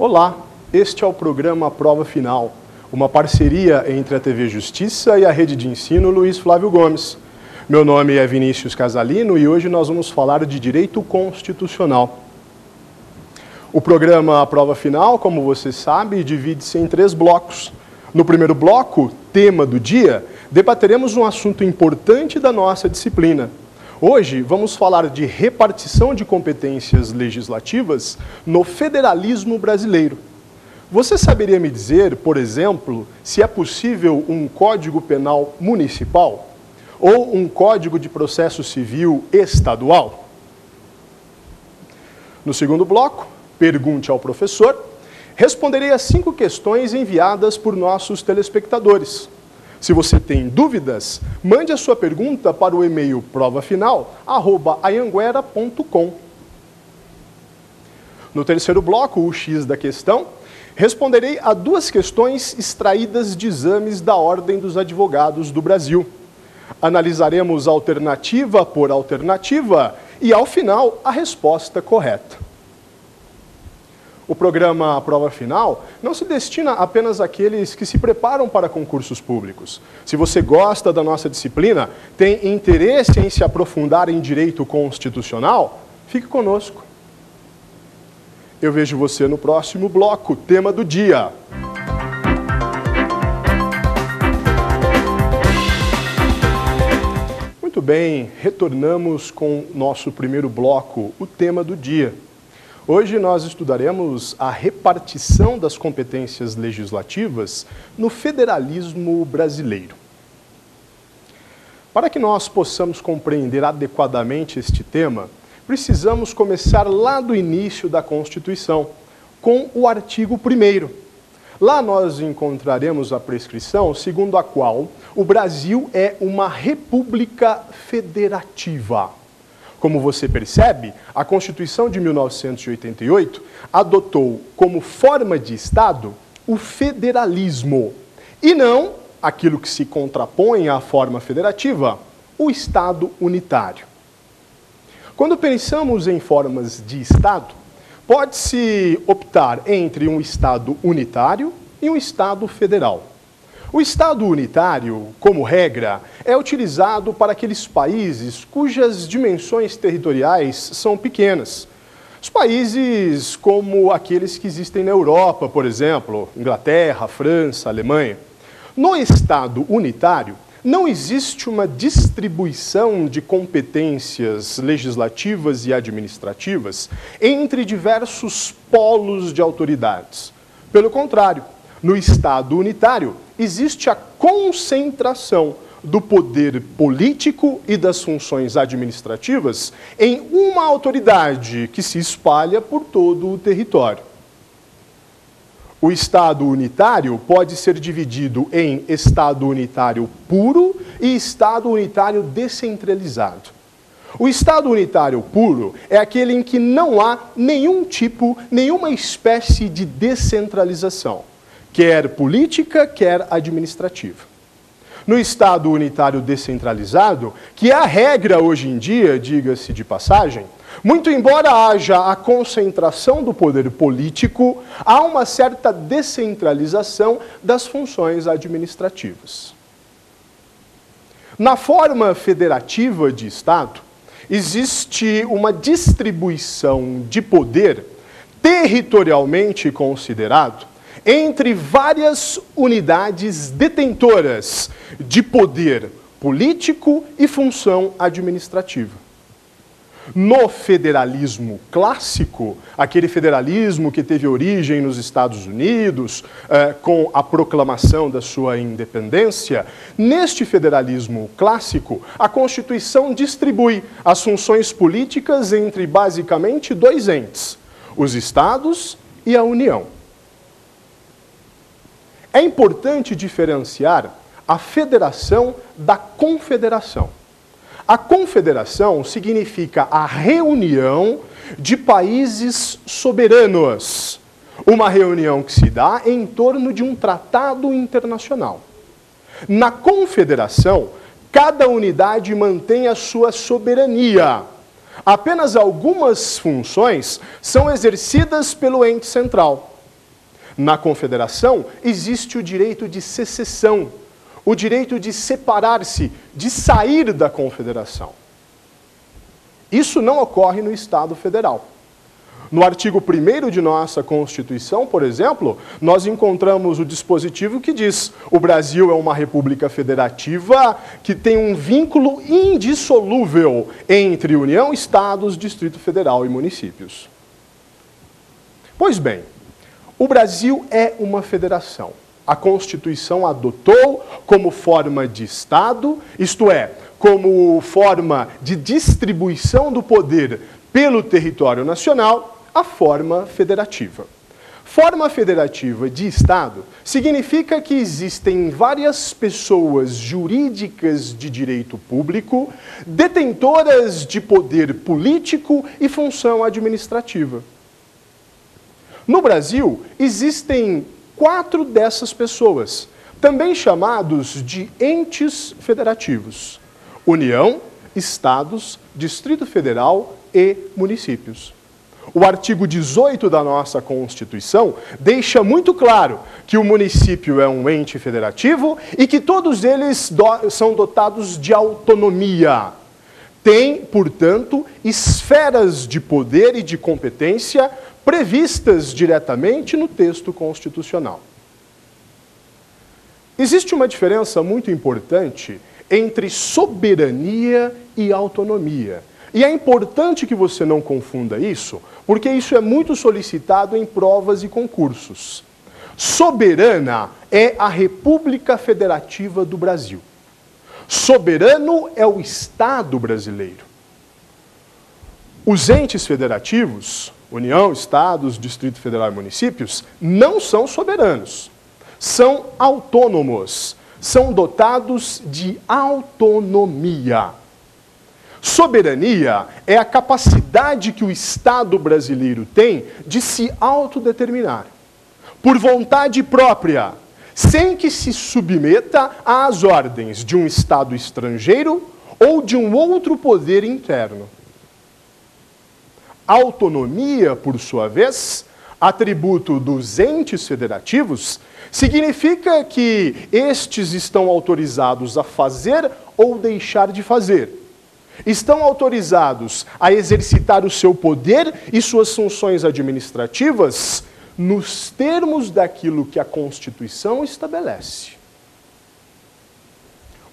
Olá, este é o programa Prova Final, uma parceria entre a TV Justiça e a Rede de Ensino Luiz Flávio Gomes. Meu nome é Vinícius Casalino e hoje nós vamos falar de Direito Constitucional. O programa Prova Final, como você sabe, divide-se em 3 blocos. No primeiro bloco, tema do dia, debateremos um assunto importante da nossa disciplina. Hoje vamos falar de repartição de competências legislativas no federalismo brasileiro. Você saberia me dizer, por exemplo, se é possível um Código Penal municipal ou um Código de Processo Civil estadual? No segundo bloco, pergunte ao professor, responderei as 5 questões enviadas por nossos telespectadores. Se você tem dúvidas, mande a sua pergunta para o e-mail provafinal@anhanguera.com. No terceiro bloco, o X da questão, responderei a 2 questões extraídas de exames da Ordem dos Advogados do Brasil. Analisaremos alternativa por alternativa e, ao final, a resposta correta. O programa Prova Final não se destina apenas àqueles que se preparam para concursos públicos. Se você gosta da nossa disciplina, tem interesse em se aprofundar em direito constitucional, fique conosco. Eu vejo você no próximo bloco, tema do dia. Muito bem, retornamos com nosso primeiro bloco, o tema do dia. Hoje nós estudaremos a repartição das competências legislativas no federalismo brasileiro. Para que nós possamos compreender adequadamente este tema, precisamos começar lá do início da Constituição, com o artigo 1º. Lá nós encontraremos a prescrição segundo a qual o Brasil é uma república federativa. Como você percebe, a Constituição de 1988 adotou como forma de Estado o federalismo e não aquilo que se contrapõe à forma federativa, o Estado unitário. Quando pensamos em formas de Estado, pode-se optar entre um Estado unitário e um Estado federal. O Estado unitário, como regra, é utilizado para aqueles países cujas dimensões territoriais são pequenas. Os países como aqueles que existem na Europa, por exemplo, Inglaterra, França, Alemanha. No Estado unitário, não existe uma distribuição de competências legislativas e administrativas entre diversos polos de autoridades. Pelo contrário, no Estado unitário, existe a concentração do poder político e das funções administrativas em uma autoridade que se espalha por todo o território. O Estado unitário pode ser dividido em Estado unitário puro e Estado unitário descentralizado. O Estado unitário puro é aquele em que não há nenhuma espécie de descentralização, quer política, quer administrativa. No Estado unitário descentralizado, que é a regra hoje em dia, diga-se de passagem, muito embora haja a concentração do poder político, há uma certa descentralização das funções administrativas. Na forma federativa de Estado, existe uma distribuição de poder territorialmente considerado entre várias unidades detentoras de poder político e função administrativa. No federalismo clássico, aquele federalismo que teve origem nos Estados Unidos, com a proclamação da sua independência, neste federalismo clássico, a Constituição distribui as funções políticas entre basicamente 2 entes, os Estados e a União. É importante diferenciar a federação da confederação. A confederação significa a reunião de países soberanos, uma reunião que se dá em torno de um tratado internacional. Na confederação, cada unidade mantém a sua soberania. Apenas algumas funções são exercidas pelo ente central. Na Confederação, existe o direito de secessão, o direito de separar-se, de sair da Confederação. Isso não ocorre no Estado Federal. No artigo 1º de nossa Constituição, por exemplo, nós encontramos o dispositivo que diz: o Brasil é uma república federativa que tem um vínculo indissolúvel entre União, Estados, Distrito Federal e municípios. Pois bem, o Brasil é uma federação. A Constituição adotou como forma de Estado, isto é, como forma de distribuição do poder pelo território nacional, a forma federativa. Forma federativa de Estado significa que existem várias pessoas jurídicas de direito público, detentoras de poder político e função administrativa. No Brasil, existem 4 dessas pessoas, também chamados de entes federativos: União, Estados, Distrito Federal e municípios. O artigo 18 da nossa Constituição deixa muito claro que o município é um ente federativo e que todos eles são dotados de autonomia. Tem, portanto, esferas de poder e de competência previstas diretamente no texto constitucional. Existe uma diferença muito importante entre soberania e autonomia. E é importante que você não confunda isso, porque isso é muito solicitado em provas e concursos. Soberana é a República Federativa do Brasil. Soberano é o Estado brasileiro. Os entes federativos, União, Estados, Distrito Federal e municípios, não são soberanos. São autônomos, são dotados de autonomia. Soberania é a capacidade que o Estado brasileiro tem de se autodeterminar, por vontade própria, sem que se submeta às ordens de um Estado estrangeiro ou de um outro poder interno. Autonomia, por sua vez, atributo dos entes federativos, significa que estes estão autorizados a fazer ou deixar de fazer. Estão autorizados a exercitar o seu poder e suas funções administrativas nos termos daquilo que a Constituição estabelece.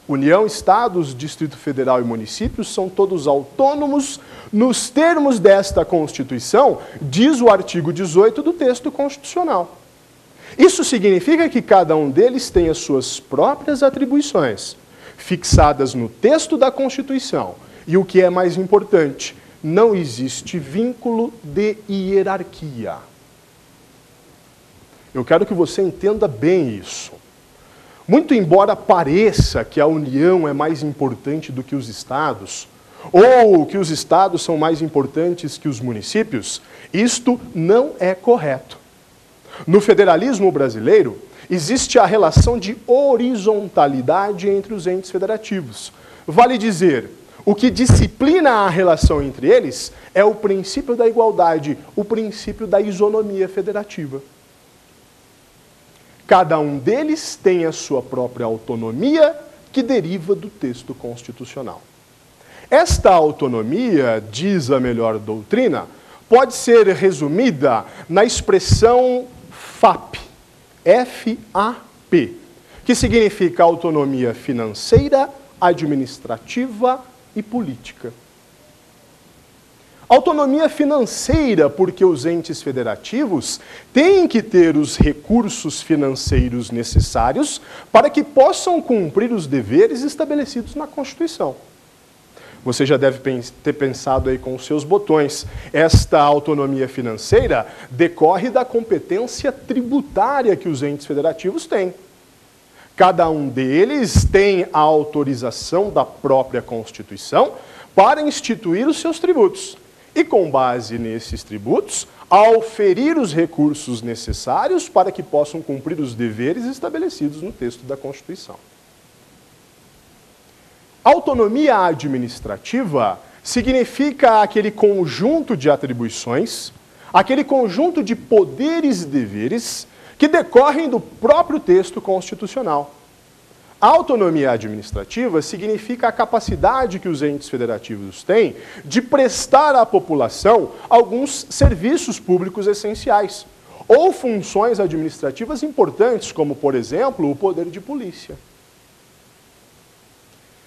União, Estados, Distrito Federal e municípios são todos autônomos nos termos desta Constituição, diz o artigo 18 do texto constitucional. Isso significa que cada um deles tem as suas próprias atribuições, fixadas no texto da Constituição. E o que é mais importante, não existe vínculo de hierarquia. Eu quero que você entenda bem isso. Muito embora pareça que a União é mais importante do que os estados, ou que os estados são mais importantes que os municípios, isto não é correto. No federalismo brasileiro, existe a relação de horizontalidade entre os entes federativos. Vale dizer, o que disciplina a relação entre eles é o princípio da igualdade, o princípio da isonomia federativa. Cada um deles tem a sua própria autonomia, que deriva do texto constitucional. Esta autonomia, diz a melhor doutrina, pode ser resumida na expressão FAP, F-A-P, que significa autonomia financeira, administrativa e política. Autonomia financeira, porque os entes federativos têm que ter os recursos financeiros necessários para que possam cumprir os deveres estabelecidos na Constituição. Você já deve ter pensado aí com os seus botões. Esta autonomia financeira decorre da competência tributária que os entes federativos têm. Cada um deles tem a autorização da própria Constituição para instituir os seus tributos. E, com base nesses tributos, auferir os recursos necessários para que possam cumprir os deveres estabelecidos no texto da Constituição. Autonomia administrativa significa aquele conjunto de atribuições, aquele conjunto de poderes e deveres que decorrem do próprio texto constitucional. A autonomia administrativa significa a capacidade que os entes federativos têm de prestar à população alguns serviços públicos essenciais, ou funções administrativas importantes, como, por exemplo, o poder de polícia.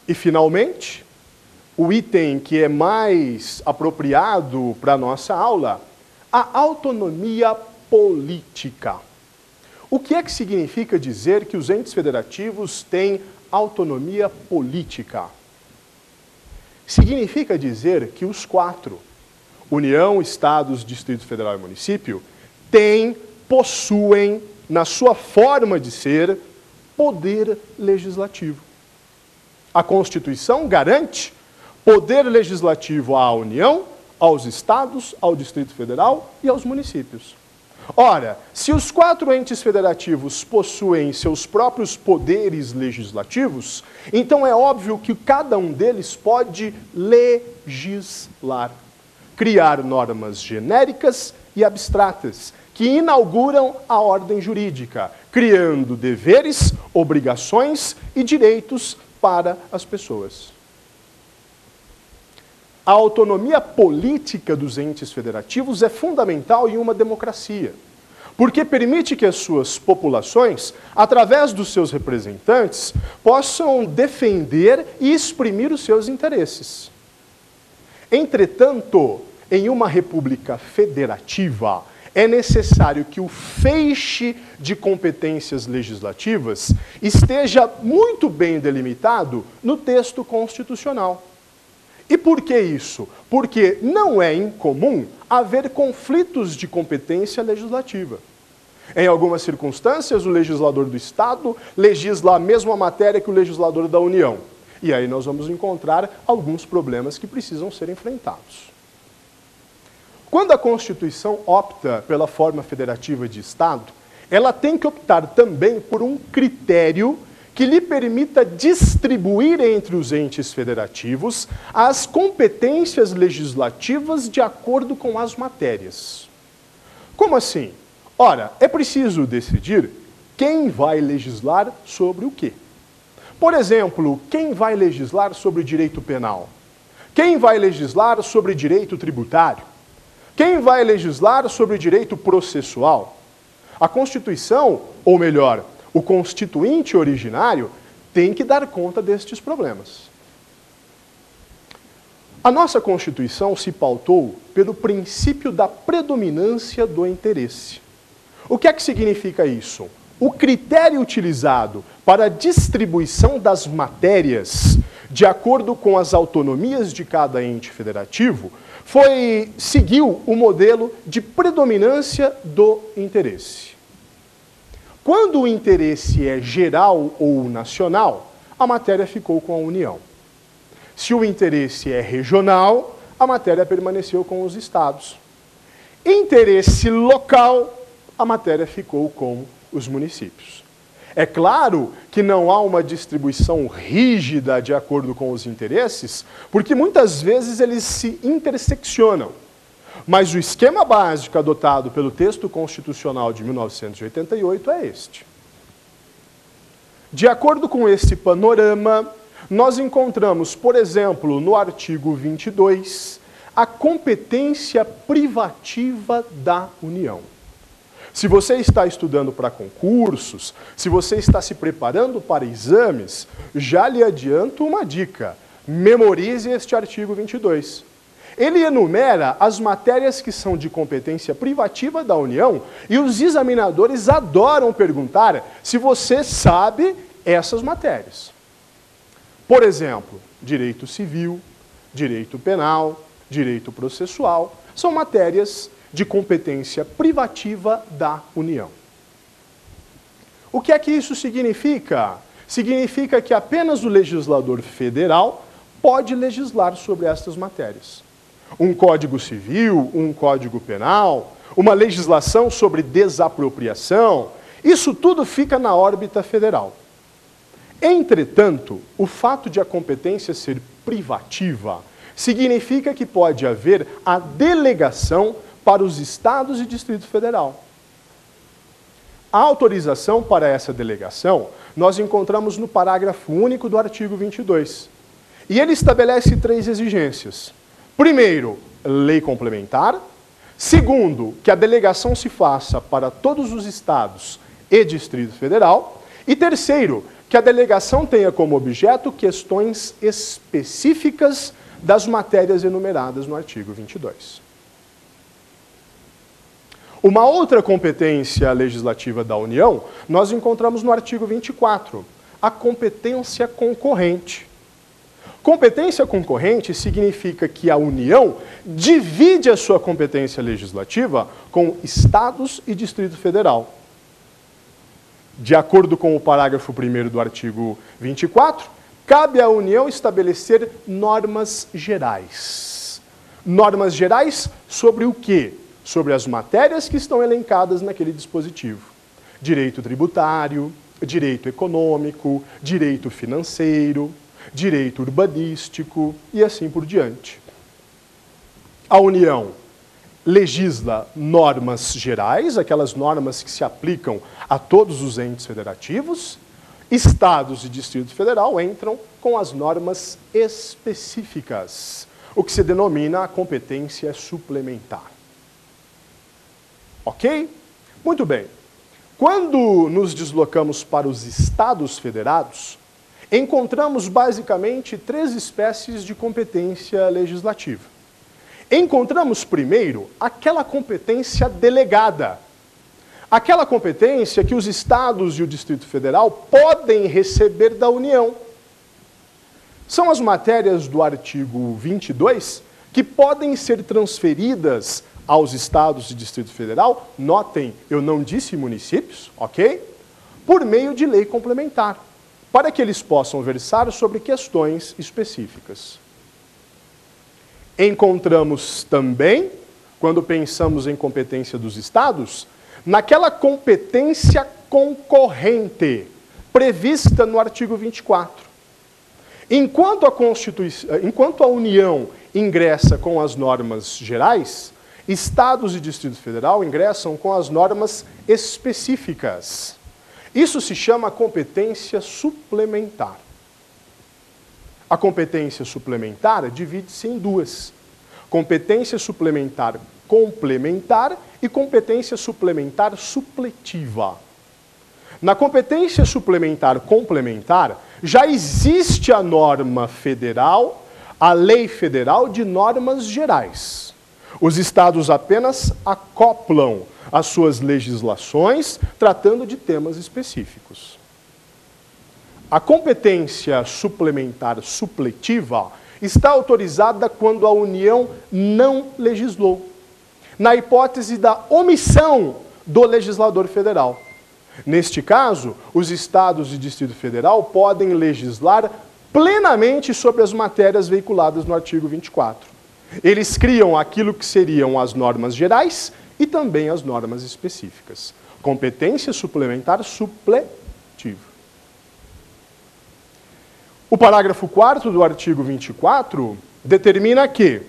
E, finalmente, o item que é mais apropriado para a nossa aula, a autonomia política. O que é que significa dizer que os entes federativos têm autonomia política? Significa dizer que os quatro, União, Estados, Distrito Federal e Município, possuem, na sua forma de ser, poder legislativo. A Constituição garante poder legislativo à União, aos Estados, ao Distrito Federal e aos municípios. Ora, se os quatro entes federativos possuem seus próprios poderes legislativos, então é óbvio que cada um deles pode legislar, criar normas genéricas e abstratas, que inauguram a ordem jurídica, criando deveres, obrigações e direitos para as pessoas. A autonomia política dos entes federativos é fundamental em uma democracia, porque permite que as suas populações, através dos seus representantes, possam defender e exprimir os seus interesses. Entretanto, em uma república federativa, é necessário que o feixe de competências legislativas esteja muito bem delimitado no texto constitucional. E por que isso? Porque não é incomum haver conflitos de competência legislativa. Em algumas circunstâncias, o legislador do Estado legisla a mesma matéria que o legislador da União. E aí nós vamos encontrar alguns problemas que precisam ser enfrentados. Quando a Constituição opta pela forma federativa de Estado, ela tem que optar também por um critério que lhe permita distribuir entre os entes federativos as competências legislativas de acordo com as matérias. Como assim? Ora, é preciso decidir quem vai legislar sobre o quê. Por exemplo, quem vai legislar sobre direito penal? Quem vai legislar sobre direito tributário? Quem vai legislar sobre direito processual? A Constituição, ou melhor, o constituinte originário, tem que dar conta destes problemas. A nossa Constituição se pautou pelo princípio da predominância do interesse. O que é que significa isso? O critério utilizado para a distribuição das matérias, de acordo com as autonomias de cada ente federativo, seguiu o modelo de predominância do interesse. Quando o interesse é geral ou nacional, a matéria ficou com a União. Se o interesse é regional, a matéria permaneceu com os estados. Interesse local, a matéria ficou com os municípios. É claro que não há uma distribuição rígida de acordo com os interesses, porque muitas vezes eles se interseccionam. Mas o esquema básico adotado pelo texto constitucional de 1988 é este. De acordo com esse panorama, nós encontramos, por exemplo, no artigo 22, a competência privativa da União. Se você está estudando para concursos, se você está se preparando para exames, já lhe adianto uma dica: memorize este artigo 22. Ele enumera as matérias que são de competência privativa da União e os examinadores adoram perguntar se você sabe essas matérias. Por exemplo, direito civil, direito penal, direito processual, são matérias de competência privativa da União. O que é que isso significa? Significa que apenas o legislador federal pode legislar sobre estas matérias. Um código civil, um código penal, uma legislação sobre desapropriação, isso tudo fica na órbita federal. Entretanto, o fato de a competência ser privativa significa que pode haver a delegação para os estados e Distrito Federal. A autorização para essa delegação nós encontramos no parágrafo único do artigo 22. E ele estabelece 3 exigências. Primeiro, lei complementar. Segundo, que a delegação se faça para todos os estados e Distrito Federal. E terceiro, que a delegação tenha como objeto questões específicas das matérias enumeradas no artigo 22. Uma outra competência legislativa da União, nós encontramos no artigo 24, a competência concorrente. Competência concorrente significa que a União divide a sua competência legislativa com estados e Distrito Federal. De acordo com o parágrafo 1º do artigo 24, cabe à União estabelecer normas gerais. Normas gerais sobre o quê? Sobre as matérias que estão elencadas naquele dispositivo. Direito tributário, direito econômico, direito financeiro, direito urbanístico e assim por diante. A União legisla normas gerais, aquelas normas que se aplicam a todos os entes federativos. Estados e Distrito Federal entram com as normas específicas, o que se denomina a competência suplementar. Ok? Muito bem. Quando nos deslocamos para os Estados Federados, encontramos basicamente 3 espécies de competência legislativa. Encontramos primeiro aquela competência delegada. Aquela competência que os estados e o Distrito Federal podem receber da União. São as matérias do artigo 22 que podem ser transferidas aos estados e Distrito Federal, notem, eu não disse municípios, ok? Por meio de lei complementar, para que eles possam versar sobre questões específicas. Encontramos também, quando pensamos em competência dos estados, naquela competência concorrente, prevista no artigo 24. Enquanto a União ingressa com as normas gerais, estados e Distrito Federal ingressam com as normas específicas. Isso se chama competência suplementar. A competência suplementar divide-se em 2. Competência suplementar complementar e competência suplementar supletiva. Na competência suplementar complementar, já existe a norma federal, a lei federal de normas gerais. Os estados apenas acoplam as suas legislações, tratando de temas específicos. A competência suplementar supletiva está autorizada quando a União não legislou, na hipótese da omissão do legislador federal. Neste caso, os estados e Distrito Federal podem legislar plenamente sobre as matérias veiculadas no artigo 24. Eles criam aquilo que seriam as normas gerais e também as normas específicas. Competência suplementar supletiva. O parágrafo 4º do artigo 24 determina que,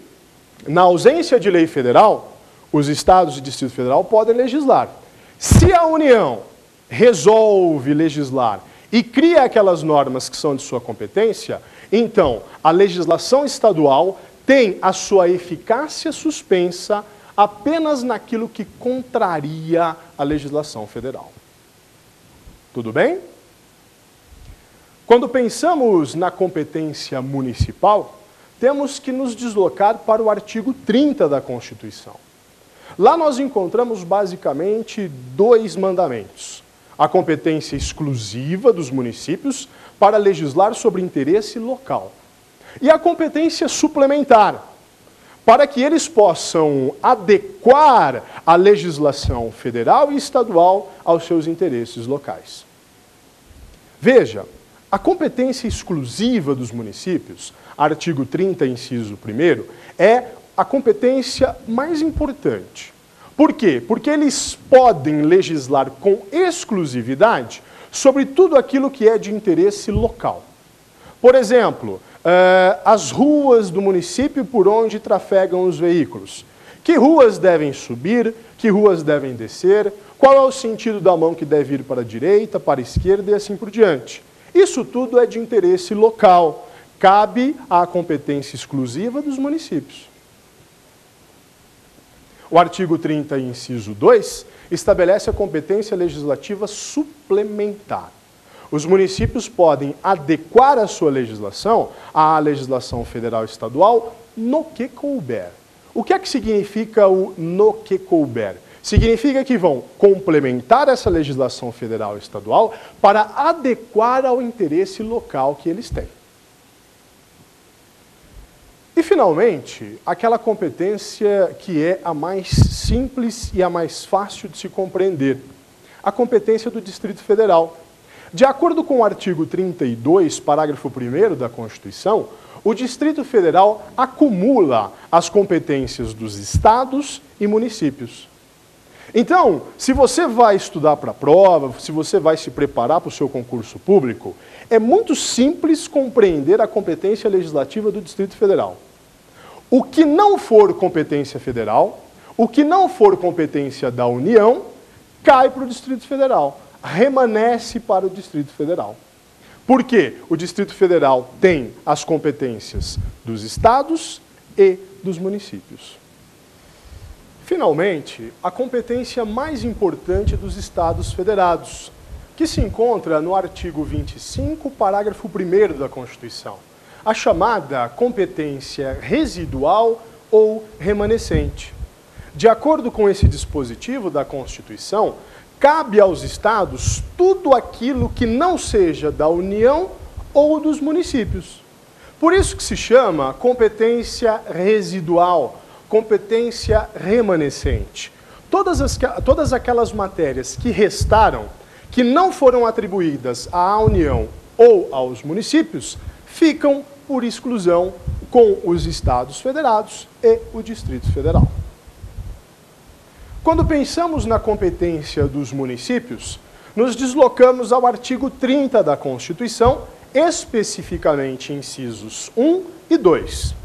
na ausência de lei federal, os estados e Distrito Federal podem legislar. Se a União resolve legislar e cria aquelas normas que são de sua competência, então a legislação estadual tem a sua eficácia suspensa apenas naquilo que contraria a legislação federal. Tudo bem? Quando pensamos na competência municipal, temos que nos deslocar para o artigo 30 da Constituição. Lá nós encontramos basicamente 2 mandamentos. A competência exclusiva dos municípios para legislar sobre interesse local. E a competência suplementar, para que eles possam adequar a legislação federal e estadual aos seus interesses locais. Veja, a competência exclusiva dos municípios, artigo 30, inciso 1º, é a competência mais importante. Por quê? Porque eles podem legislar com exclusividade sobre tudo aquilo que é de interesse local. Por exemplo, as ruas do município por onde trafegam os veículos. Que ruas devem subir, que ruas devem descer, qual é o sentido da mão que deve ir para a direita, para a esquerda e assim por diante. Isso tudo é de interesse local, cabe à competência exclusiva dos municípios. O artigo 30, inciso 2, estabelece a competência legislativa suplementar. Os municípios podem adequar a sua legislação à legislação federal e estadual no que couber. O que é que significa o no que couber? Significa que vão complementar essa legislação federal e estadual para adequar ao interesse local que eles têm. E, finalmente, aquela competência que é a mais simples e a mais fácil de se compreender, a competência do Distrito Federal. De acordo com o artigo 32, parágrafo 1º da Constituição, o Distrito Federal acumula as competências dos estados e municípios. Então, se você vai estudar para a prova, se você vai se preparar para o seu concurso público, é muito simples compreender a competência legislativa do Distrito Federal. O que não for competência federal, o que não for competência da União, cai para o Distrito Federal, remanesce para o Distrito Federal. Por quê? O Distrito Federal tem as competências dos estados e dos municípios. Finalmente, a competência mais importante dos Estados Federados, que se encontra no artigo 25, parágrafo 1º da Constituição, a chamada competência residual ou remanescente. De acordo com esse dispositivo da Constituição, cabe aos estados tudo aquilo que não seja da União ou dos municípios. Por isso que se chama competência residual, competência remanescente. Todas aquelas matérias que restaram, que não foram atribuídas à União ou aos municípios, ficam por exclusão com os Estados Federados e o Distrito Federal. Quando pensamos na competência dos municípios, nos deslocamos ao artigo 30 da Constituição, especificamente incisos 1 e 2.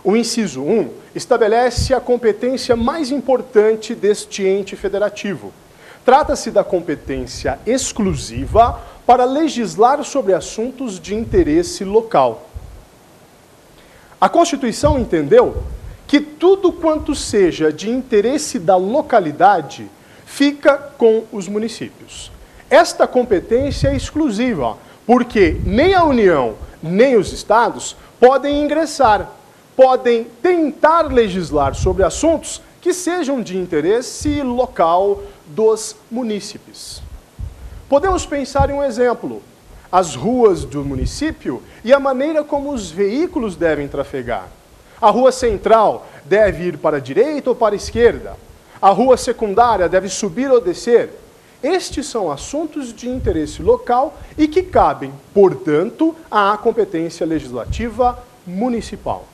O inciso 1 estabelece a competência mais importante deste ente federativo. Trata-se da competência exclusiva para legislar sobre assuntos de interesse local. A Constituição entendeu que tudo quanto seja de interesse da localidade fica com os municípios. Esta competência é exclusiva, porque nem a União, nem os estados podem ingressar, podem tentar legislar sobre assuntos que sejam de interesse local dos munícipes. Podemos pensar em um exemplo: as ruas do município e a maneira como os veículos devem trafegar. A rua central deve ir para a direita ou para a esquerda. A rua secundária deve subir ou descer. Estes são assuntos de interesse local e que cabem, portanto, à competência legislativa municipal.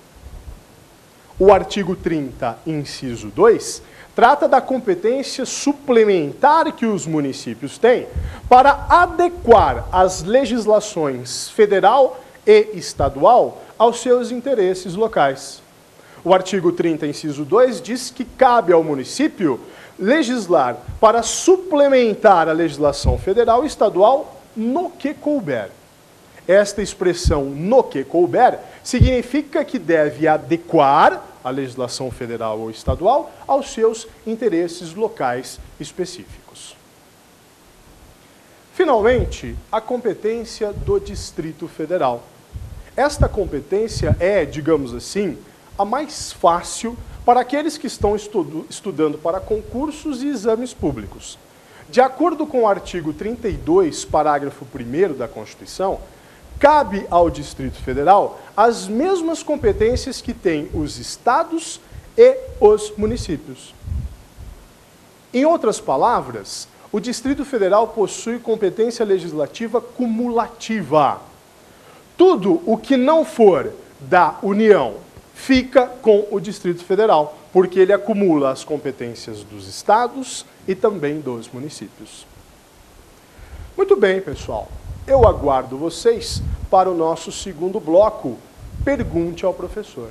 O artigo 30, inciso 2, trata da competência suplementar que os municípios têm para adequar as legislações federal e estadual aos seus interesses locais. O artigo 30, inciso 2, diz que cabe ao município legislar para suplementar a legislação federal e estadual no que couber. Esta expressão no que couber significa que deve adequar a legislação federal ou estadual aos seus interesses locais específicos. Finalmente, a competência do Distrito Federal. Esta competência é, digamos assim, a mais fácil para aqueles que estão estudando para concursos e exames públicos. De acordo com o artigo 32, parágrafo 1º da Constituição, cabe ao Distrito Federal as mesmas competências que têm os estados e os municípios. Em outras palavras, o Distrito Federal possui competência legislativa cumulativa. Tudo o que não for da União fica com o Distrito Federal, porque ele acumula as competências dos estados e também dos municípios. Muito bem, pessoal. Eu aguardo vocês para o nosso segundo bloco. Pergunte ao professor.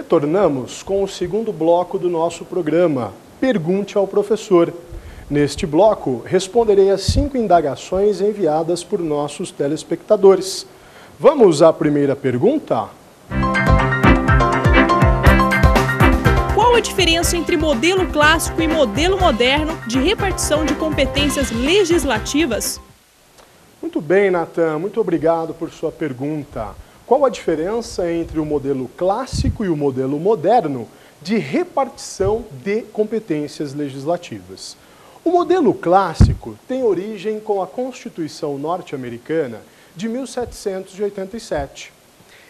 Retornamos com o segundo bloco do nosso programa, Pergunte ao Professor. Neste bloco, responderei as 5 indagações enviadas por nossos telespectadores. Vamos à primeira pergunta? Qual a diferença entre modelo clássico e modelo moderno de repartição de competências legislativas? Muito bem, Natan, muito obrigado por sua pergunta. Qual a diferença entre o modelo clássico e o modelo moderno de repartição de competências legislativas? O modelo clássico tem origem com a Constituição norte-americana de 1787.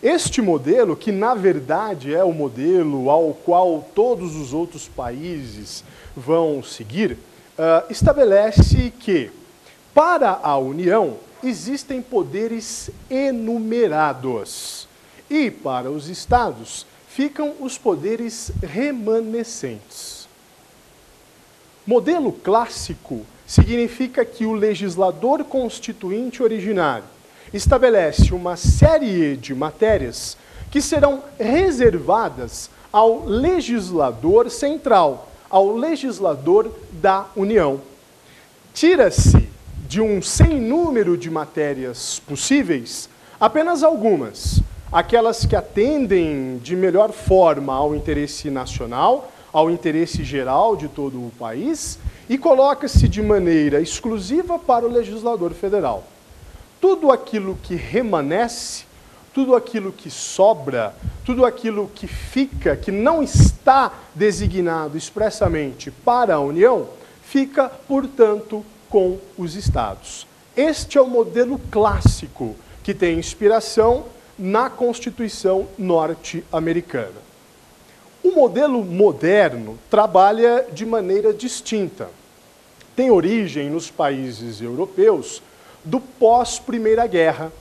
Este modelo, que na verdade é o modelo ao qual todos os outros países vão seguir, estabelece que, para a União, existem poderes enumerados e, para os estados, ficam os poderes remanescentes. Modelo clássico significa que o legislador constituinte originário estabelece uma série de matérias que serão reservadas ao legislador central, ao legislador da União. Tira-se de um sem número de matérias possíveis, apenas algumas, aquelas que atendem de melhor forma ao interesse nacional, ao interesse geral de todo o país, e coloca-se de maneira exclusiva para o legislador federal. Tudo aquilo que remanesce, tudo aquilo que sobra, tudo aquilo que fica, que não está designado expressamente para a União, fica, portanto, com os estados. Este é o modelo clássico que tem inspiração na Constituição norte-americana. O modelo moderno trabalha de maneira distinta. Tem origem nos países europeus do pós-Primeira Guerra.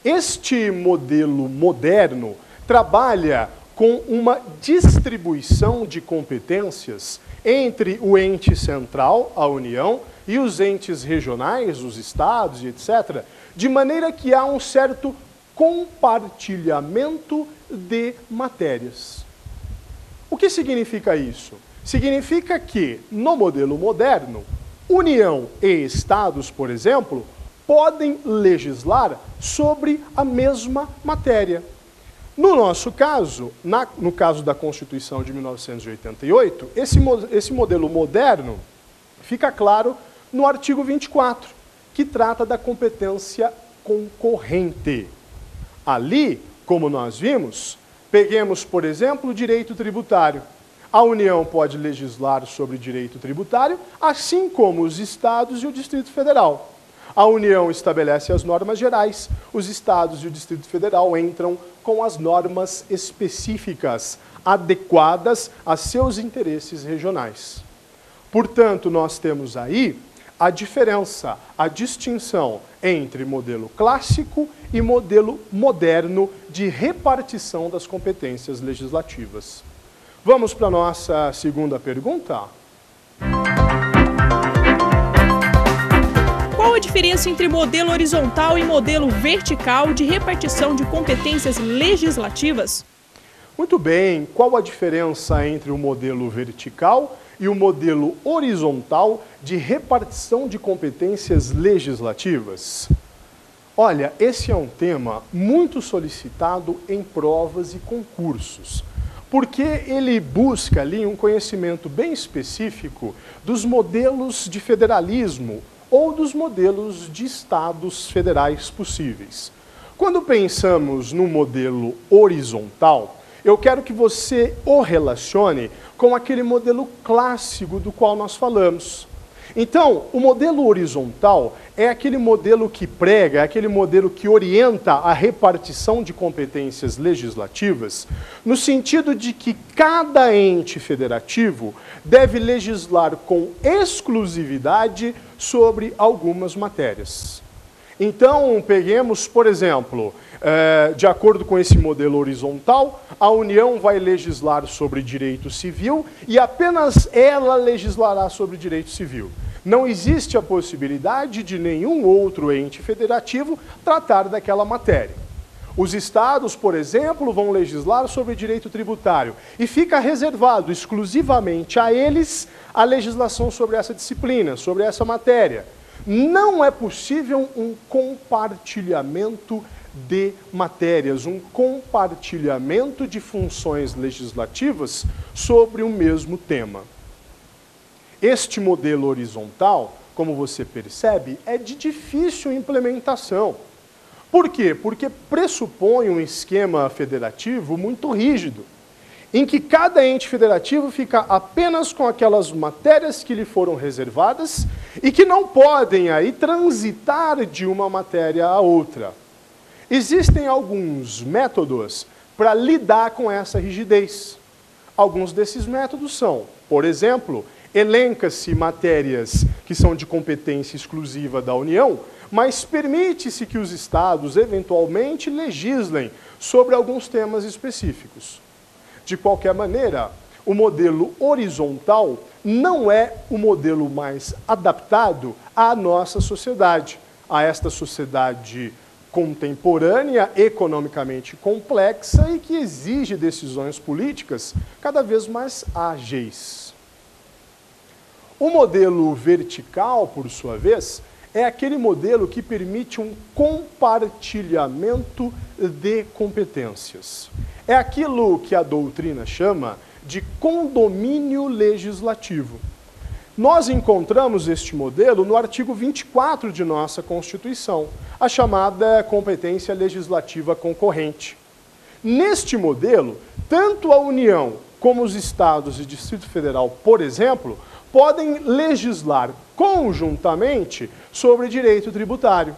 Este modelo moderno trabalha com uma distribuição de competências entre o ente central, a União, e os entes regionais, os estados, etc., de maneira que há um certo compartilhamento de matérias. O que significa isso? Significa que, no modelo moderno, União e estados, por exemplo, podem legislar sobre a mesma matéria. No nosso caso, no caso da Constituição de 1988, esse modelo moderno fica claro no artigo 24, que trata da competência concorrente. Ali, como nós vimos, peguemos, por exemplo, o direito tributário. A União pode legislar sobre direito tributário, assim como os estados e o Distrito Federal. A União estabelece as normas gerais, os estados e o Distrito Federal entram com as normas específicas, adequadas a seus interesses regionais. Portanto, nós temos aí a diferença, a distinção entre modelo clássico e modelo moderno de repartição das competências legislativas. Vamos para a nossa segunda pergunta? Qual a diferença entre modelo horizontal e modelo vertical de repartição de competências legislativas? Muito bem, qual a diferença entre o modelo vertical e o modelo horizontal de repartição de competências legislativas? Olha, esse é um tema muito solicitado em provas e concursos, porque ele busca ali um conhecimento bem específico dos modelos de federalismo ou dos modelos de estados federais possíveis. Quando pensamos no modelo horizontal, eu quero que você o relacione com aquele modelo clássico do qual nós falamos. Então, o modelo horizontal é aquele modelo que prega, é aquele modelo que orienta a repartição de competências legislativas, no sentido de que cada ente federativo deve legislar com exclusividade sobre algumas matérias. Então, peguemos, por exemplo, de acordo com esse modelo horizontal, a União vai legislar sobre direito civil e apenas ela legislará sobre direito civil. Não existe a possibilidade de nenhum outro ente federativo tratar daquela matéria. Os estados, por exemplo, vão legislar sobre direito tributário e fica reservado exclusivamente a eles a legislação sobre essa disciplina, sobre essa matéria. Não é possível um compartilhamento de matérias, um compartilhamento de funções legislativas sobre o mesmo tema. Este modelo horizontal, como você percebe, é de difícil implementação. Por quê? Porque pressupõe um esquema federativo muito rígido, em que cada ente federativo fica apenas com aquelas matérias que lhe foram reservadas e que não podem aí transitar de uma matéria a outra. Existem alguns métodos para lidar com essa rigidez. Alguns desses métodos são, por exemplo, elenca-se matérias que são de competência exclusiva da União, mas permite-se que os estados, eventualmente, legislem sobre alguns temas específicos. De qualquer maneira, o modelo horizontal não é o modelo mais adaptado à nossa sociedade, a esta sociedade contemporânea, economicamente complexa e que exige decisões políticas cada vez mais ágeis. O modelo vertical, por sua vez, é aquele modelo que permite um compartilhamento de competências. É aquilo que a doutrina chama de condomínio legislativo. Nós encontramos este modelo no artigo 24 de nossa Constituição, a chamada competência legislativa concorrente. Neste modelo, tanto a União como os estados e Distrito Federal, por exemplo, podem legislar conjuntamente sobre direito tributário.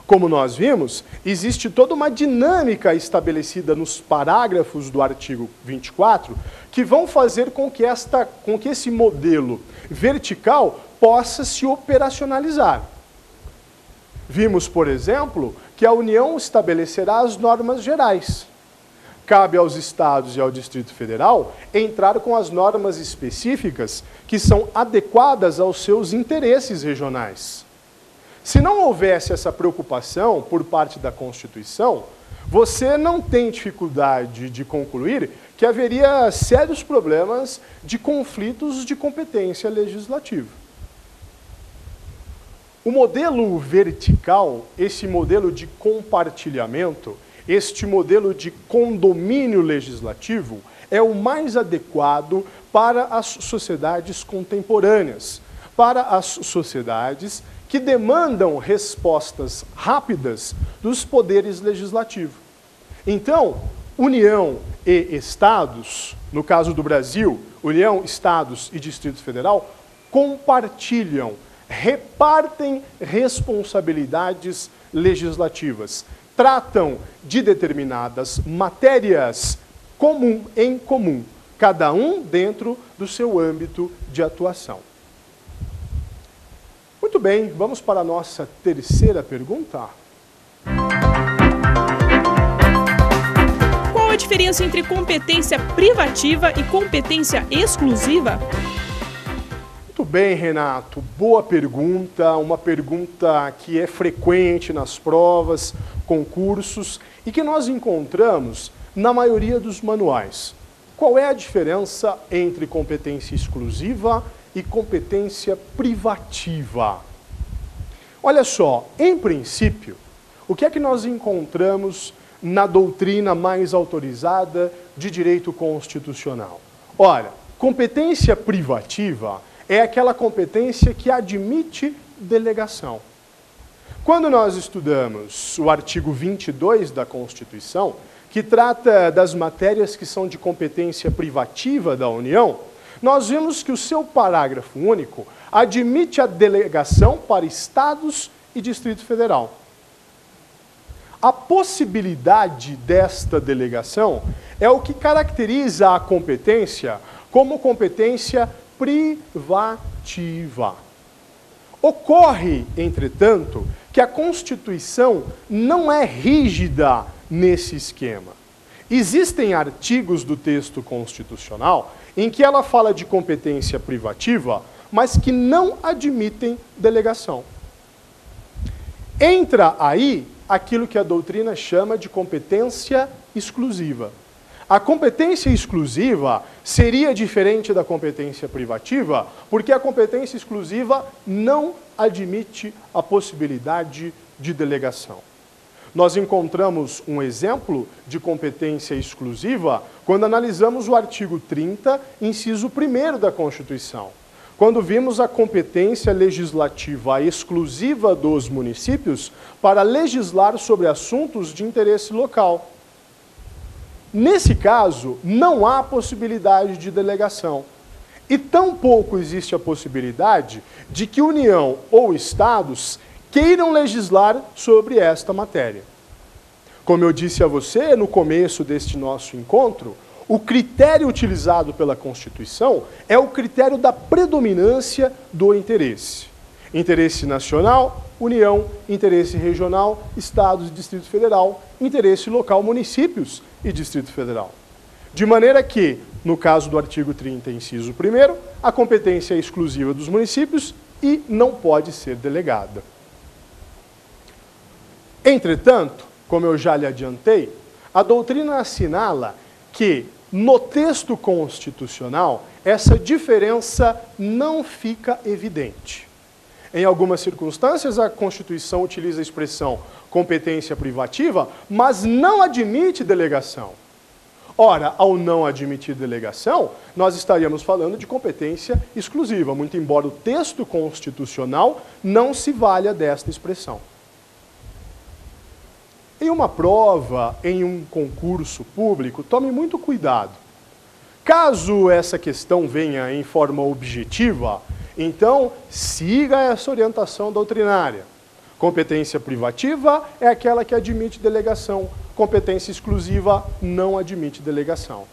Como nós vimos, existe toda uma dinâmica estabelecida nos parágrafos do artigo 24 que vão fazer com que esse modelo vertical possa se operacionalizar. Vimos, por exemplo, que a União estabelecerá as normas gerais. Cabe aos estados e ao Distrito Federal entrar com as normas específicas que são adequadas aos seus interesses regionais. Se não houvesse essa preocupação por parte da Constituição, você não tem dificuldade de concluir que haveria sérios problemas de conflitos de competência legislativa. O modelo vertical, esse modelo de compartilhamento, este modelo de condomínio legislativo é o mais adequado para as sociedades contemporâneas, para as sociedades que demandam respostas rápidas dos poderes legislativos. Então, União e Estados, no caso do Brasil, União, Estados e Distrito Federal, compartilham, repartem responsabilidades legislativas, tratam de determinadas matérias em comum, cada um dentro do seu âmbito de atuação. Muito bem, vamos para a nossa terceira pergunta. Qual a diferença entre competência privativa e competência exclusiva? Muito bem, Renato. Boa pergunta, uma pergunta que é frequente nas provas, concursos e que nós encontramos na maioria dos manuais. Qual é a diferença entre competência exclusiva e competência privativa? Olha só, em princípio, o que é que nós encontramos na doutrina mais autorizada de direito constitucional? Ora, competência privativa é aquela competência que admite delegação. Quando nós estudamos o artigo 22 da Constituição, que trata das matérias que são de competência privativa da União, nós vimos que o seu parágrafo único admite a delegação para estados e Distrito Federal. A possibilidade desta delegação é o que caracteriza a competência como competência privativa. Ocorre, entretanto, que a Constituição não é rígida nesse esquema. Existem artigos do texto constitucional em que ela fala de competência privativa, mas que não admitem delegação. Entra aí aquilo que a doutrina chama de competência exclusiva. A competência exclusiva seria diferente da competência privativa, porque a competência exclusiva não admite a possibilidade de delegação. Nós encontramos um exemplo de competência exclusiva quando analisamos o artigo 30, inciso 1º da Constituição, quando vimos a competência legislativa exclusiva dos municípios para legislar sobre assuntos de interesse local. Nesse caso, não há possibilidade de delegação. E tampouco existe a possibilidade de que União ou Estados queiram legislar sobre esta matéria. Como eu disse a você no começo deste nosso encontro, o critério utilizado pela Constituição é o critério da predominância do interesse. Interesse nacional, União, interesse regional, Estados e Distrito Federal, interesse local, municípios e Distrito Federal. De maneira que, no caso do artigo 30, inciso 1º, a competência é exclusiva dos municípios e não pode ser delegada. Entretanto, como eu já lhe adiantei, a doutrina assinala que, no texto constitucional, essa diferença não fica evidente. Em algumas circunstâncias, a Constituição utiliza a expressão competência privativa, mas não admite delegação. Ora, ao não admitir delegação, nós estaríamos falando de competência exclusiva, muito embora o texto constitucional não se valha desta expressão. Em uma prova, em um concurso público, tome muito cuidado. Caso essa questão venha em forma objetiva, então siga essa orientação doutrinária. Competência privativa é aquela que admite delegação, competência exclusiva não admite delegação.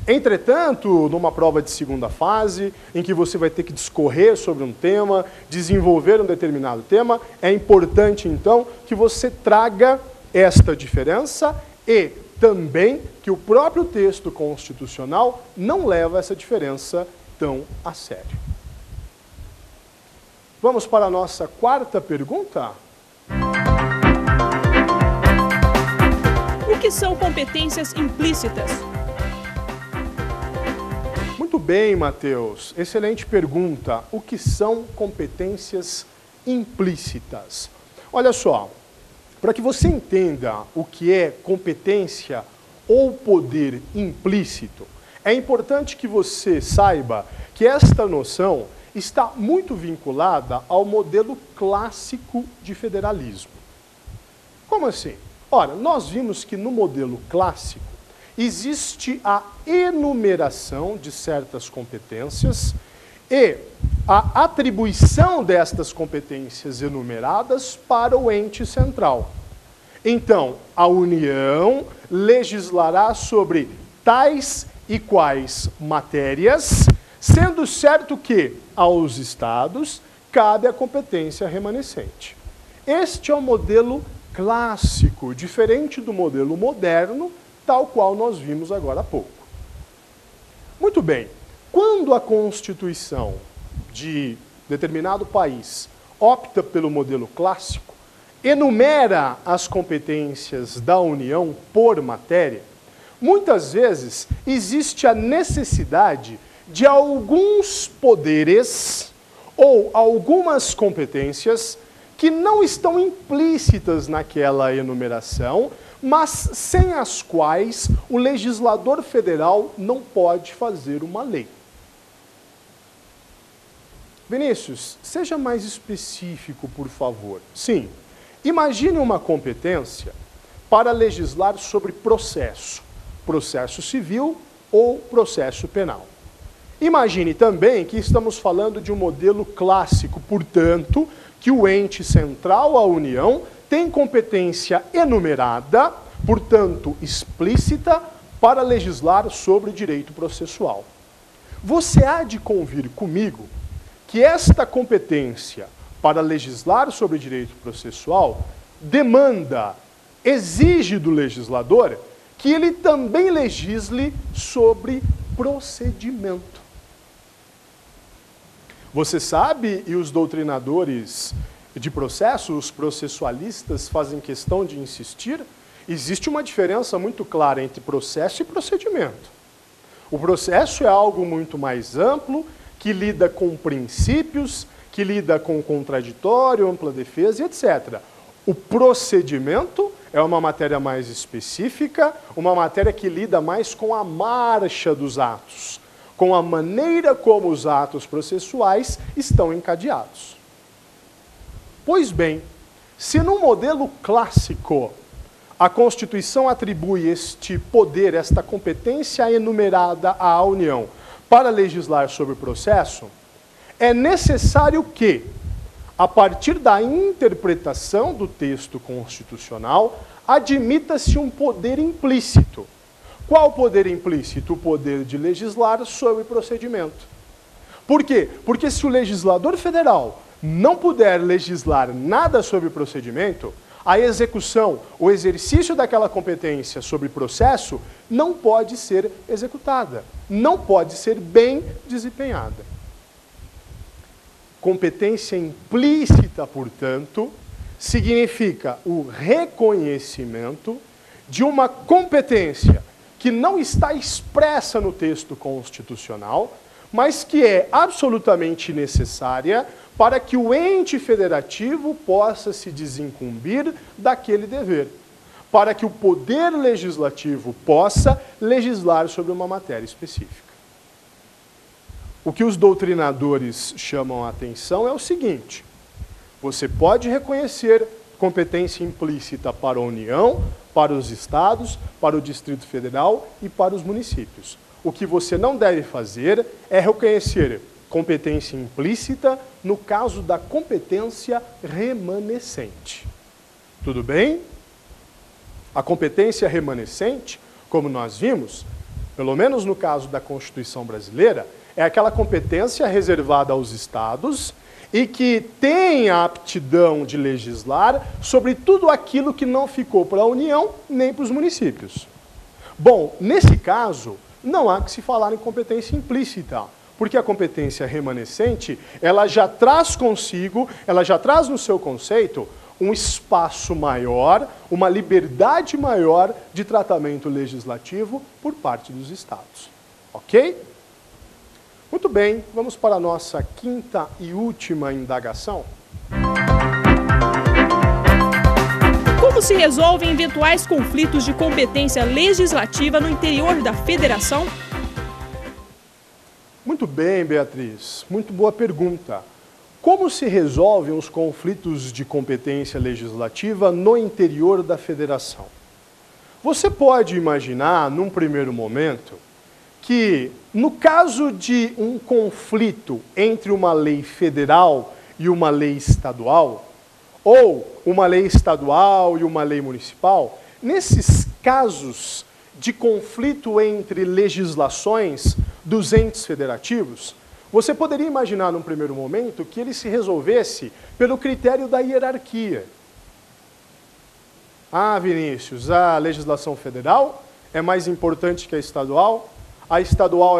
Entretanto, numa prova de segunda fase, em que você vai ter que discorrer sobre um tema, desenvolver um determinado tema, é importante então que você traga esta diferença e também que o próprio texto constitucional não leva essa diferença tão a sério. Vamos para a nossa quarta pergunta? O que são competências implícitas? Muito bem, Matheus. Excelente pergunta. O que são competências implícitas? Olha só, para que você entenda o que é competência ou poder implícito, é importante que você saiba que esta noção está muito vinculada ao modelo clássico de federalismo. Como assim? Ora, nós vimos que no modelo clássico existe a enumeração de certas competências e a atribuição destas competências enumeradas para o ente central. Então, a União legislará sobre tais e quais matérias, sendo certo que, aos Estados, cabe a competência remanescente. Este é o modelo clássico, diferente do modelo moderno, tal qual nós vimos agora há pouco. Muito bem, quando a Constituição de determinado país opta pelo modelo clássico, enumera as competências da União por matéria, muitas vezes existe a necessidade de alguns poderes ou algumas competências que não estão implícitas naquela enumeração, mas sem as quais o legislador federal não pode fazer uma lei. Vinícius, seja mais específico, por favor. Sim, imagine uma competência para legislar sobre processo civil ou processo penal. Imagine também que estamos falando de um modelo clássico, portanto, que o ente central, a União, tem competência enumerada, portanto, explícita, para legislar sobre direito processual. Você há de convir comigo que esta competência para legislar sobre direito processual demanda, exige do legislador que ele também legisle sobre procedimento. Você sabe, e os doutrinadores de processo, os processualistas fazem questão de insistir, existe uma diferença muito clara entre processo e procedimento. O processo é algo muito mais amplo, que lida com princípios, que lida com contraditório, ampla defesa e etc. O procedimento é uma matéria mais específica, uma matéria que lida mais com a marcha dos atos, com a maneira como os atos processuais estão encadeados. Pois bem, se no modelo clássico a Constituição atribui este poder, esta competência enumerada à União para legislar sobre o processo, é necessário que, a partir da interpretação do texto constitucional, admita-se um poder implícito. Qual poder implícito? O poder de legislar sobre o procedimento. Por quê? Porque se o legislador federal não puder legislar nada sobre o procedimento, a execução, o exercício daquela competência sobre processo não pode ser executada, não pode ser bem desempenhada. Competência implícita, portanto, significa o reconhecimento de uma competência que não está expressa no texto constitucional, mas que é absolutamente necessária para que o ente federativo possa se desincumbir daquele dever, para que o poder legislativo possa legislar sobre uma matéria específica. O que os doutrinadores chamam a atenção é o seguinte: você pode reconhecer competência implícita para a União, para os estados, para o Distrito Federal e para os municípios. O que você não deve fazer é reconhecer competência implícita no caso da competência remanescente. Tudo bem? A competência remanescente, como nós vimos, pelo menos no caso da Constituição brasileira, é aquela competência reservada aos estados e que tem a aptidão de legislar sobre tudo aquilo que não ficou para a União nem para os municípios. Bom, nesse caso, não há que se falar em competência implícita, porque a competência remanescente, ela já traz consigo, ela já traz no seu conceito um espaço maior, uma liberdade maior de tratamento legislativo por parte dos estados. Ok? Muito bem, vamos para a nossa quinta e última indagação. Como se resolvem eventuais conflitos de competência legislativa no interior da federação? Muito bem, Beatriz. Muito boa pergunta. Como se resolvem os conflitos de competência legislativa no interior da federação? Você pode imaginar, num primeiro momento, que, no caso de um conflito entre uma lei federal e uma lei estadual, ou uma lei estadual e uma lei municipal, nesses casos de conflito entre legislações dos entes federativos, você poderia imaginar, num primeiro momento, que ele se resolvesse pelo critério da hierarquia. Ah, Vinícius, a legislação federal é mais importante que a estadual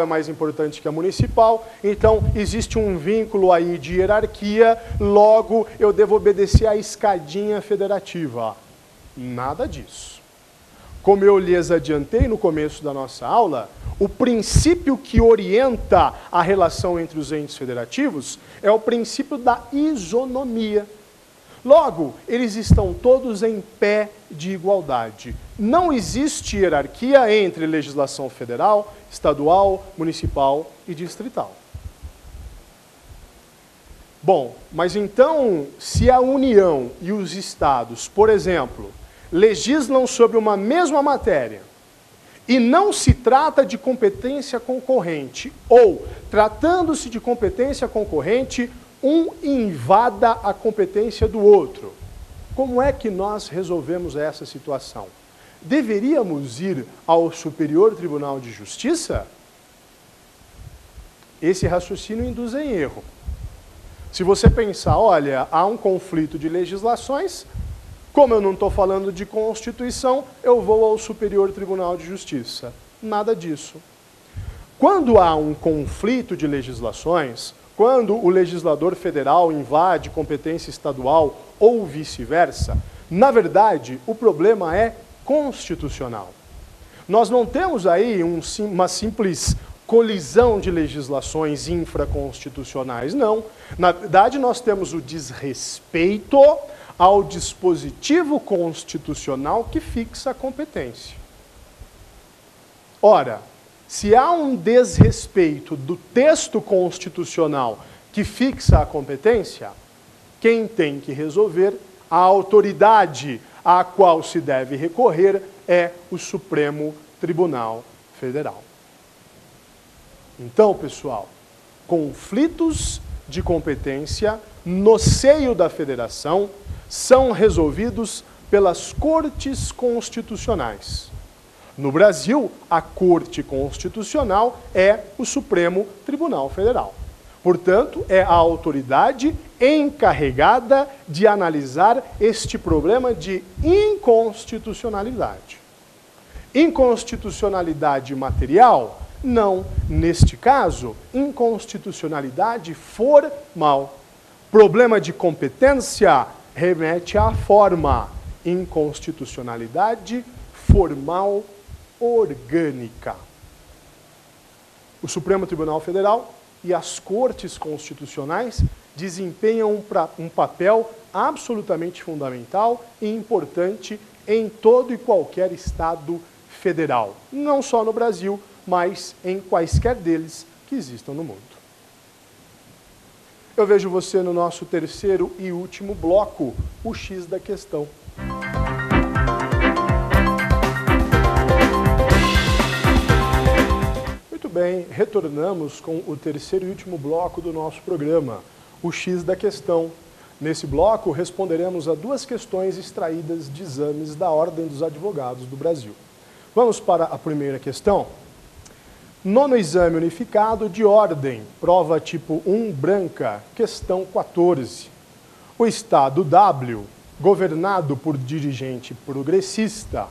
é mais importante que a municipal, então existe um vínculo aí de hierarquia, logo eu devo obedecer à escadinha federativa. Nada disso. Como eu lhes adiantei no começo da nossa aula, o princípio que orienta a relação entre os entes federativos é o princípio da isonomia. Logo, eles estão todos em pé de igualdade. Não existe hierarquia entre legislação federal, estadual, municipal e distrital. Bom, mas então, se a União e os estados, por exemplo, legislam sobre uma mesma matéria, e não se trata de competência concorrente, ou, tratando-se de competência concorrente, um invada a competência do outro. Como é que nós resolvemos essa situação? Deveríamos ir ao Superior Tribunal de Justiça? Esse raciocínio induz em erro. Se você pensar, olha, há um conflito de legislações, como eu não estou falando de Constituição, eu vou ao Superior Tribunal de Justiça. Nada disso. Quando há um conflito de legislações, quando o legislador federal invade competência estadual ou vice-versa, na verdade, o problema é constitucional. Nós não temos aí uma simples colisão de legislações infraconstitucionais, não. Na verdade, nós temos o desrespeito ao dispositivo constitucional que fixa a competência. Ora, se há um desrespeito do texto constitucional que fixa a competência, quem tem que resolver, a autoridade a qual se deve recorrer é o Supremo Tribunal Federal. Então, pessoal, conflitos de competência no seio da federação são resolvidos pelas cortes constitucionais. No Brasil, a Corte Constitucional é o Supremo Tribunal Federal. Portanto, é a autoridade encarregada de analisar este problema de inconstitucionalidade. Inconstitucionalidade material? Não. Neste caso, inconstitucionalidade formal. Problema de competência remete à forma. Inconstitucionalidade formal orgânica. O Supremo Tribunal Federal e as cortes constitucionais desempenham um papel absolutamente fundamental e importante em todo e qualquer Estado federal. Não só no Brasil, mas em quaisquer deles que existam no mundo. Eu vejo você no nosso terceiro e último bloco, o X da questão. Muito bem, retornamos com o terceiro e último bloco do nosso programa, o X da questão. Nesse bloco, responderemos a duas questões extraídas de exames da Ordem dos Advogados do Brasil. Vamos para a primeira questão. Nono exame unificado de ordem, prova tipo 1 branca, questão 14. O Estado W, governado por dirigente progressista,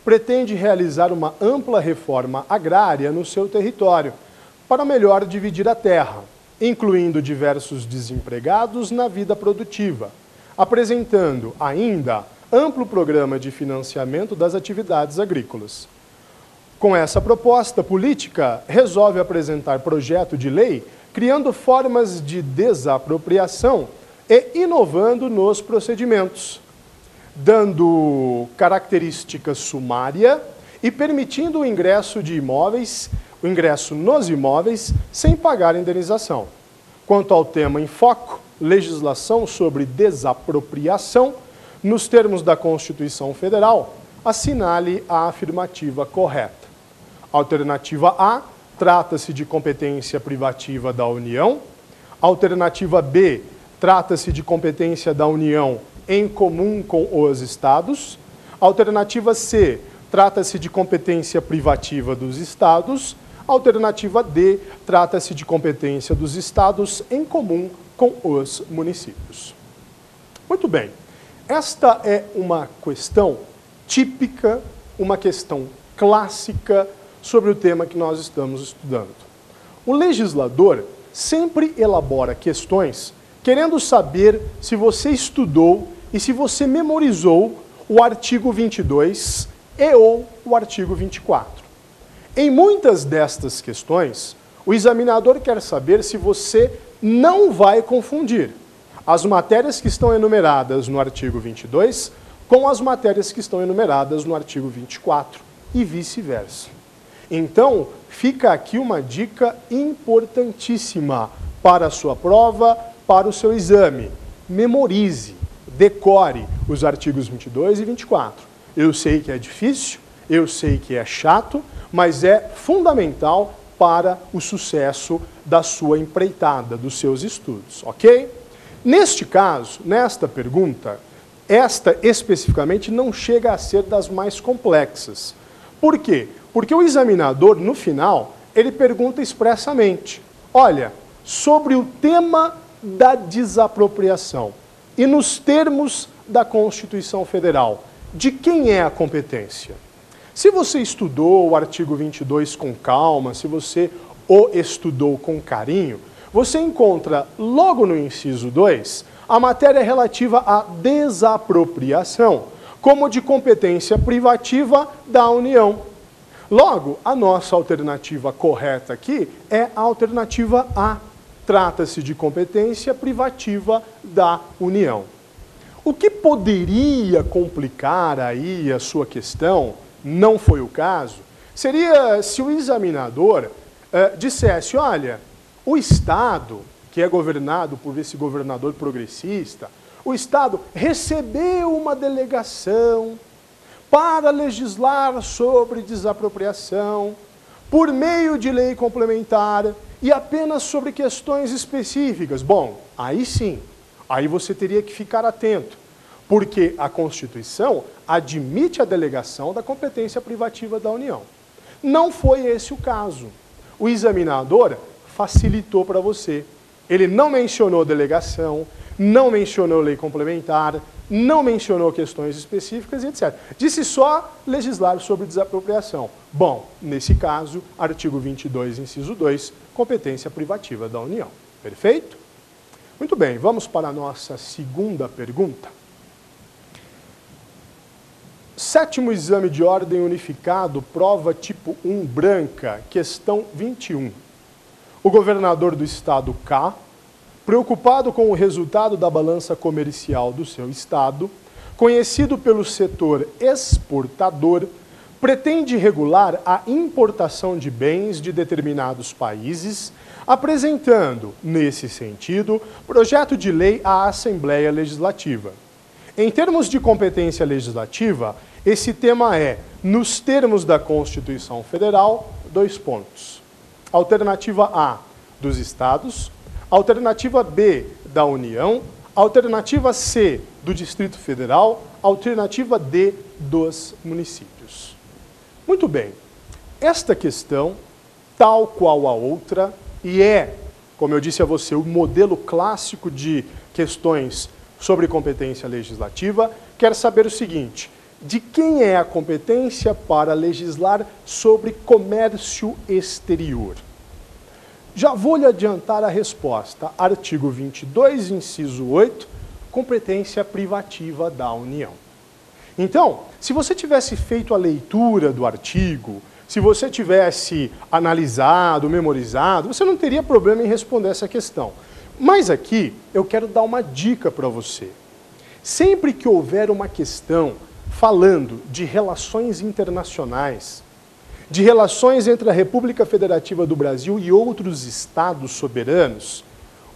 pretende realizar uma ampla reforma agrária no seu território, para melhor dividir a terra, incluindo diversos desempregados na vida produtiva, apresentando ainda amplo programa de financiamento das atividades agrícolas. Com essa proposta política, resolve apresentar projeto de lei criando formas de desapropriação e inovando nos procedimentos, dando característica sumária e permitindo o ingresso de imóveis, o ingresso nos imóveis sem pagar indenização. Quanto ao tema em foco, legislação sobre desapropriação, nos termos da Constituição Federal, assinale a afirmativa correta. Alternativa A, trata-se de competência privativa da União. Alternativa B, trata-se de competência da União em comum com os Estados. Alternativa C, trata-se de competência privativa dos Estados. Alternativa D, trata-se de competência dos Estados em comum com os municípios. Muito bem, esta é uma questão típica, uma questão clássica sobre o tema que nós estamos estudando. O legislador sempre elabora questões querendo saber se você estudou e se você memorizou o artigo 22 e ou o artigo 24. Em muitas destas questões, o examinador quer saber se você não vai confundir as matérias que estão enumeradas no artigo 22 com as matérias que estão enumeradas no artigo 24 e vice-versa. Então, fica aqui uma dica importantíssima para a sua prova, para o seu exame. Memorize, decore os artigos 22 e 24. Eu sei que é difícil, eu sei que é chato, mas é fundamental para o sucesso da sua empreitada, dos seus estudos, ok? Neste caso, nesta pergunta, esta especificamente não chega a ser das mais complexas. Por quê? Porque o examinador, no final, ele pergunta expressamente, olha, sobre o tema da desapropriação e nos termos da Constituição Federal, de quem é a competência? Se você estudou o artigo 22 com calma, se você o estudou com carinho, você encontra logo no inciso 2 a matéria relativa à desapropriação, como de competência privativa da União. Logo, a nossa alternativa correta aqui é a alternativa A. Trata-se de competência privativa da União. O que poderia complicar aí a sua questão, não foi o caso, seria se o examinador dissesse, olha, o Estado, que é governado por esse governador progressista, o Estado recebeu uma delegação para legislar sobre desapropriação por meio de lei complementar e apenas sobre questões específicas. Bom, aí sim, aí você teria que ficar atento, porque a Constituição admite a delegação da competência privativa da União. Não foi esse o caso. O examinador facilitou para você. Ele não mencionou delegação, não mencionou lei complementar, não mencionou questões específicas e etc. Disse só legislar sobre desapropriação. Bom, nesse caso, artigo 22, inciso 2, competência privativa da União. Perfeito? Muito bem, vamos para a nossa segunda pergunta. Sétimo exame de ordem unificado, prova tipo 1 branca, questão 21. O governador do estado K, preocupado com o resultado da balança comercial do seu estado, conhecido pelo setor exportador, pretende regular a importação de bens de determinados países, apresentando, nesse sentido, projeto de lei à Assembleia Legislativa. Em termos de competência legislativa, esse tema é, nos termos da Constituição Federal, 2 pontos. Alternativa A, dos Estados. Alternativa B, da União. Alternativa C, do Distrito Federal. Alternativa D, dos municípios. Muito bem. Esta questão, tal qual a outra, e é, como eu disse a você, o modelo clássico de questões sobre competência legislativa, quer saber o seguinte: de quem é a competência para legislar sobre comércio exterior? Já vou lhe adiantar a resposta. Artigo 22, inciso 8, competência privativa da União. Então, se você tivesse feito a leitura do artigo, se você tivesse analisado, memorizado, você não teria problema em responder essa questão. Mas aqui, eu quero dar uma dica para você. Sempre que houver uma questão falando de relações internacionais, de relações entre a República Federativa do Brasil e outros estados soberanos,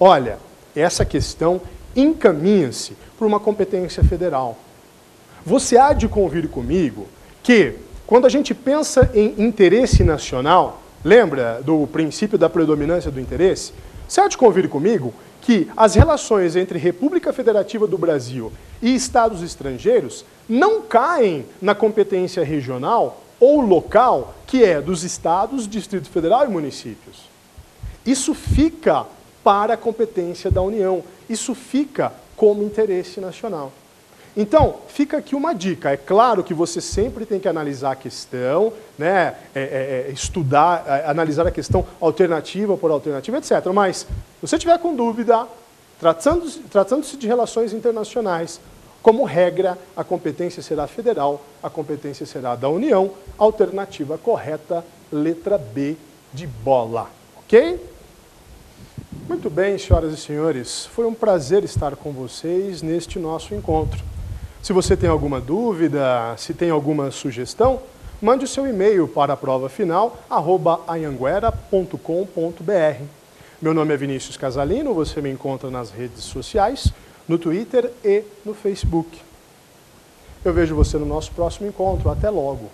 olha, essa questão encaminha-se para uma competência federal. Você há de convir comigo que, quando a gente pensa em interesse nacional, lembra do princípio da predominância do interesse? Você há de convir comigo que as relações entre República Federativa do Brasil e estados estrangeiros não caem na competência regional ou local, que é dos estados, Distrito Federal e municípios. Isso fica para a competência da União. Isso fica como interesse nacional. Então, fica aqui uma dica. É claro que você sempre tem que analisar a questão, né, estudar, analisar a questão alternativa por alternativa, etc. Mas, se você tiver com dúvida, tratando-se de relações internacionais, como regra, a competência será federal, a competência será da União. Alternativa correta, letra B de bola. Ok? Muito bem, senhoras e senhores. Foi um prazer estar com vocês neste nosso encontro. Se você tem alguma dúvida, se tem alguma sugestão, mande o seu e-mail para a provafinal@anhanguera.com.br. Meu nome é Vinícius Casalino, você me encontra nas redes sociais, no Twitter e no Facebook. Eu vejo você no nosso próximo encontro. Até logo!